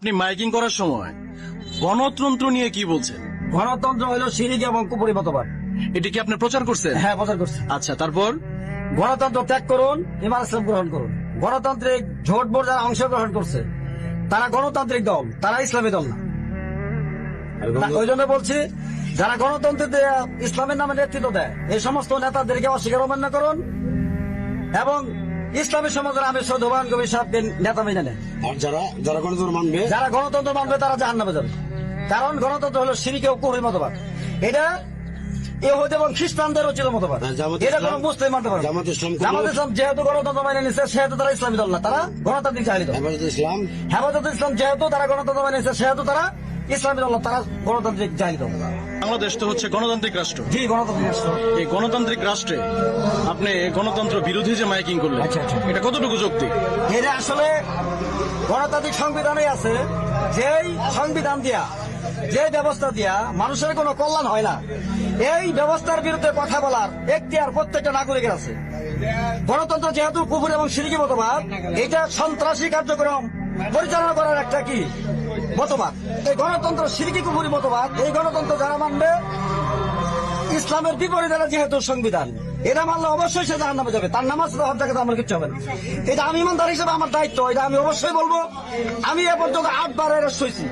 আপনি মাইকিং করার সময় গণতন্ত্র নিয়ে কি বলছেন? গণতন্ত্র হলো শিরিক এবং কুপুরি মতবাদ। এটা কি আপনি প্রচার করছেন? হ্যাঁ, প্রচার করছে। আচ্ছা, তারপর গণতন্ত্র ত্যাগ করুন, ইমান ইসলাম গ্রহণ করুন। গণতান্ত্রিক ভোট বোর্ড যারা অংশগ্রহণ করছে তারা গণতান্ত্রিক দল, তারা ইসলামী দল না। ওই জন্য বলছি, যারা গণতন্ত্রে ইসলামের নামে নেতৃত্ব দেয় এই সমস্ত নেতাদেরকে অস্বীকার অমান্য করুন এবং ইসলামী সমাজের আমির সৈয়দ হুমায়ুন কবির সাহেবকে নেতা মেনে নেন। আর যারা যারা গণতন্ত্র মানবে যারা গণতন্ত্র মানবে তারা জাহান্নামে যাবে, কারণ গণতন্ত্র হলো শিরক ও কুফরি মতবাদ। এটা ইহুদি এবং খ্রিস্টানদের রচিত মতবাদ। জামাত এটা কোন ইসলাম- মুসলিম মানতে পারে না। জামাত ইসলাম কোন- জামাত ইসলাম যেহেতু গণতন্ত্র মেনে নিচ্ছে সেহেতু তারা ইসলামী দল না, তারা গণতান্ত্রিক জাহিলি দল। হেফাজত ইসলাম হেফাজত ইসলাম যেহেতু তারা গণতন্ত্র মেনে নিচ্ছে সেহেতু তারা ইসলামী দল না, তারা গণতান্ত্রিক জাহিলি দল। বাংলাদেশ তো হচ্ছে গণতান্ত্রিক রাষ্ট্র। জি, গণতান্ত্রিক রাষ্ট্র। এই গণতান্ত্রিক রাষ্ট্রে আপনি গণতন্ত্র বিরোধী যে মাইকিং করলেন, আচ্ছা, আচ্ছা। এটা কতটুকু যৌক্তিক? এটা আসলে গণতান্ত্রিক সংবিধানে আছে, যেই সংবিধান দিয়া, যে ব্যবস্থা দিয়া মানুষের কোনো কল্যাণ হয় না, এই ব্যবস্থার বিরুদ্ধে কথা বলার এখতিয়ার প্রত্যেকটা নাগরিকের আছে। গণতন্ত্র যেহেতু কুফর এবং শিরকি মতবাদ, এটা সন্ত্রাসী কার্যক্রম পরিচালনা করার একটা কি মতবাদ। এই গণতন্ত্র শিরকি কুফরি মতবাদ, এই গণতন্ত্র যারা মানবে ইসলামের বিপরীতে যেহেতু সংবিধান, এটা মানলে অবশ্যই সে জাহান্নামে যাবে। তার নামাজ হজ জাকাত আমার কিচ্ছু হবে না। এটা আমি ইমানদার হিসেবে আমার দায়িত্ব, এটা আমি অবশ্যই বলবো। আমি এ পর্যন্ত 8 বার অ্যারেস্ট হয়েছি।